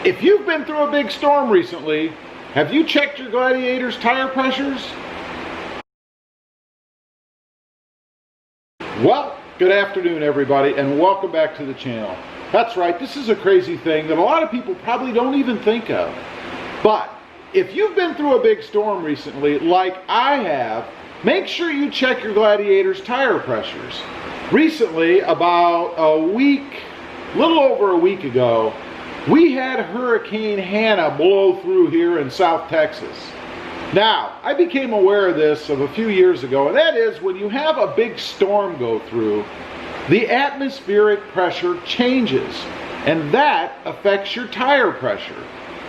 If you've been through a big storm recently, have you checked your Gladiator's tire pressures? Well, good afternoon everybody, and welcome back to the channel. That's right, this is a crazy thing that a lot of people probably don't even think of. But if you've been through a big storm recently, like I have, make sure you check your Gladiator's tire pressures. Recently, about a little over a week ago, we had Hurricane Hanna blow through here in South Texas. Now, I became aware of this a few years ago, and that is when you have a big storm go through, the atmospheric pressure changes, and that affects your tire pressure.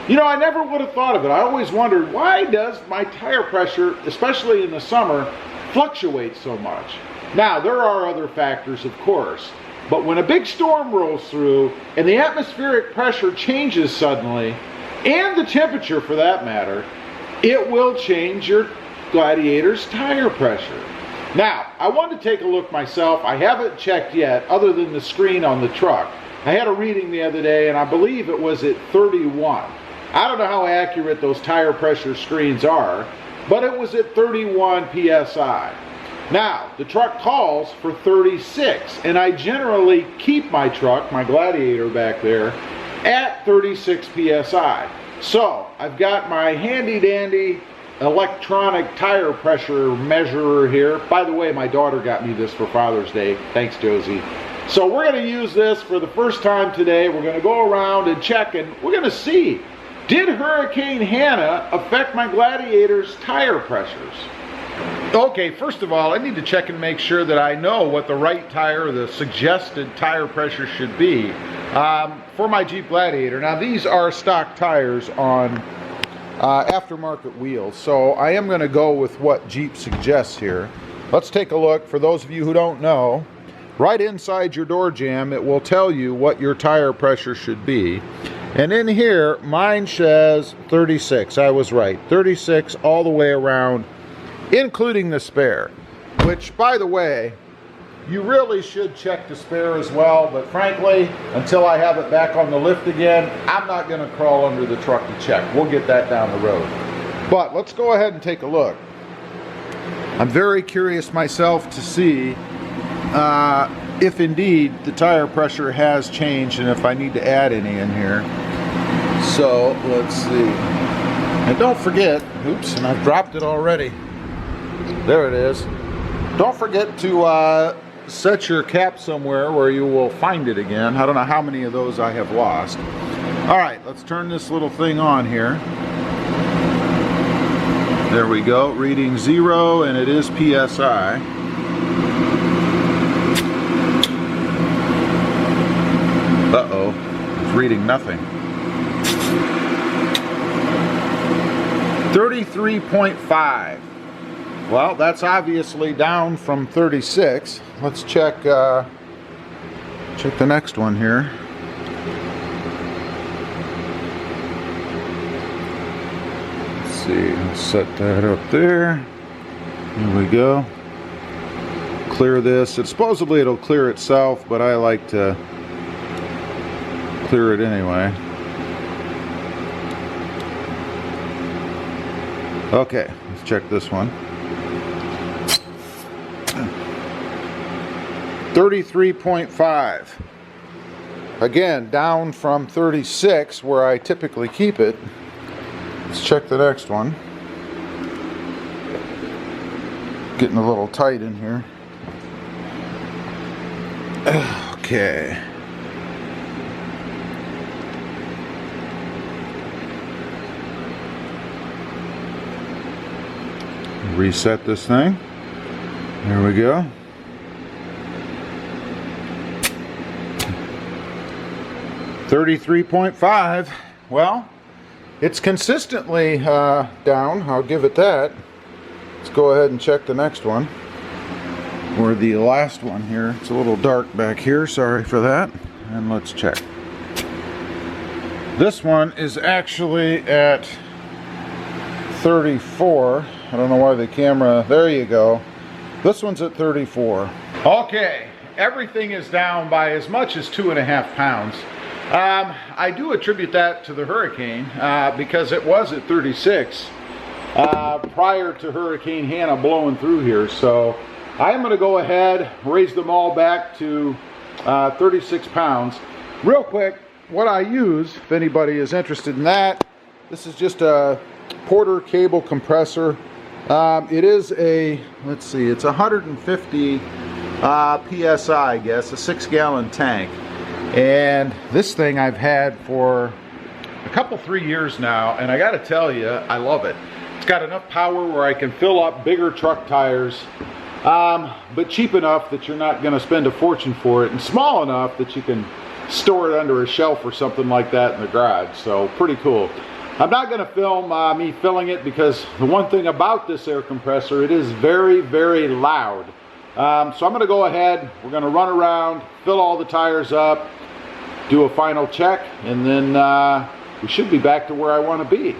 You know, I never would have thought of it. I always wondered, why does my tire pressure, especially in the summer, fluctuate so much? Now, there are other factors, of course. But when a big storm rolls through and the atmospheric pressure changes suddenly, and the temperature for that matter, it will change your Gladiator's tire pressure. Now, I wanted to take a look myself. I haven't checked yet, other than the screen on the truck. I had a reading the other day, and I believe it was at 31. I don't know how accurate those tire pressure screens are, but it was at 31 PSI. Now, the truck calls for 36, and I generally keep my truck, my Gladiator back there, at 36 PSI. So, I've got my handy-dandy electronic tire pressure measurer here. By the way, my daughter got me this for Father's Day. Thanks, Josie. So we're going to use this for the first time today. We're going to go around and check, and we're going to see, did Hurricane Hanna affect my Gladiator's tire pressures? Okay, first of all, I need to check and make sure that I know what the right tire, the suggested tire pressure should be for my Jeep Gladiator. Now, these are stock tires on aftermarket wheels, so I am going to go with what Jeep suggests here. Let's take a look. For those of you who don't know, right inside your door jamb, it will tell you what your tire pressure should be. And in here, mine says 36. I was right. 36 all the way around, including the spare, which, by the way, you really should check the spare as well, but frankly, until I have it back on the lift again, I'm not going to crawl under the truck to check. We'll get that down the road. But let's go ahead and take a look. I'm very curious myself to see if indeed the tire pressure has changed and if I need to add any in here. So let's see. And don't forget, oops, and I've dropped it already. There it is. Don't forget to set your cap somewhere where you will find it again. I don't know how many of those I have lost. Alright, let's turn this little thing on here. There we go. Reading 0, and it is PSI. Uh-oh. It's reading nothing. 33.5. Well, that's obviously down from 36. Let's check the next one here. Let's see, let's set that up there. There we go. Clear this. Supposedly it'll clear itself, but I like to clear it anyway. Okay, let's check this one. 33.5. Again, down from 36 where I typically keep it. Let's check the next one. Getting a little tight in here. Okay. Reset this thing. There we go. 33.5. Well, it's consistently down. I'll give it that. Let's go ahead and check the next one. Or the last one here. It's a little dark back here. Sorry for that. And let's check. This one is actually at 34. I don't know why the camera, there you go. This one's at 34. Okay, everything is down by as much as 2.5 pounds. I do attribute that to the hurricane because it was at 36 prior to Hurricane Hanna blowing through here. So I am going to go ahead, raise them all back to 36 pounds. Real quick, what I use, if anybody is interested in that, this is just a Porter cable compressor. It is a, let's see, it's 150 PSI, I guess, a 6-gallon tank. And this thing I've had for a 3 years now, and I got to tell you, I love it. It's got enough power where I can fill up bigger truck tires, but cheap enough that you're not going to spend a fortune for it, and small enough that you can store it under a shelf or something like that in the garage. So pretty cool. I'm not going to film me filling it because the one thing about this air compressor, it is very, very loud. So I'm going to go ahead, we're going to run around, fill all the tires up, do a final check, and then we should be back to where I want to be.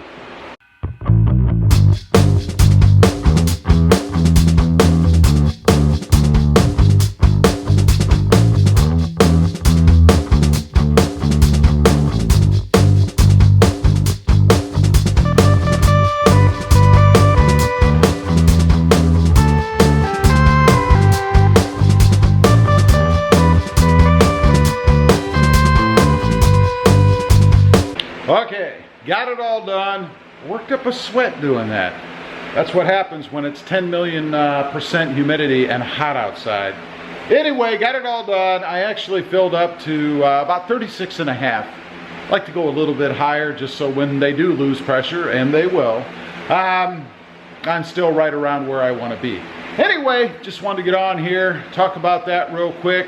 Okay, got it all done. Worked up a sweat doing that. That's what happens when it's 10 million % humidity and hot outside. Anyway, got it all done. I actually filled up to about 36 and a half. I like to go a little bit higher just so when they do lose pressure, and they will, I'm still right around where I want to be. Anyway, just wanted to get on here, talk about that real quick.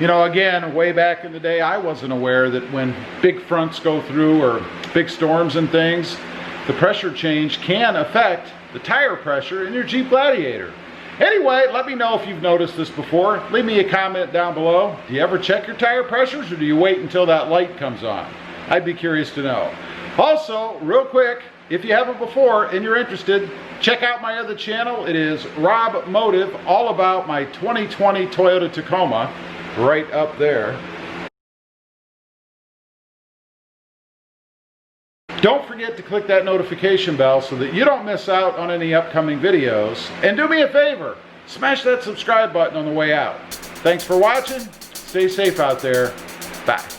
You know, again, way back in the day, I wasn't aware that when big fronts go through or big storms and things, the pressure change can affect the tire pressure in your Jeep Gladiator. Anyway, let me know if you've noticed this before. Leave me a comment down below. Do you ever check your tire pressures, or do you wait until that light comes on? I'd be curious to know. Also, real quick, if you haven't before and you're interested, check out my other channel. It is Rob Motive, all about my 2020 Toyota Tacoma. Right up there. Don't forget to click that notification bell so that you don't miss out on any upcoming videos. And do me a favor, smash that subscribe button on the way out. Thanks for watching. Stay safe out there. Bye.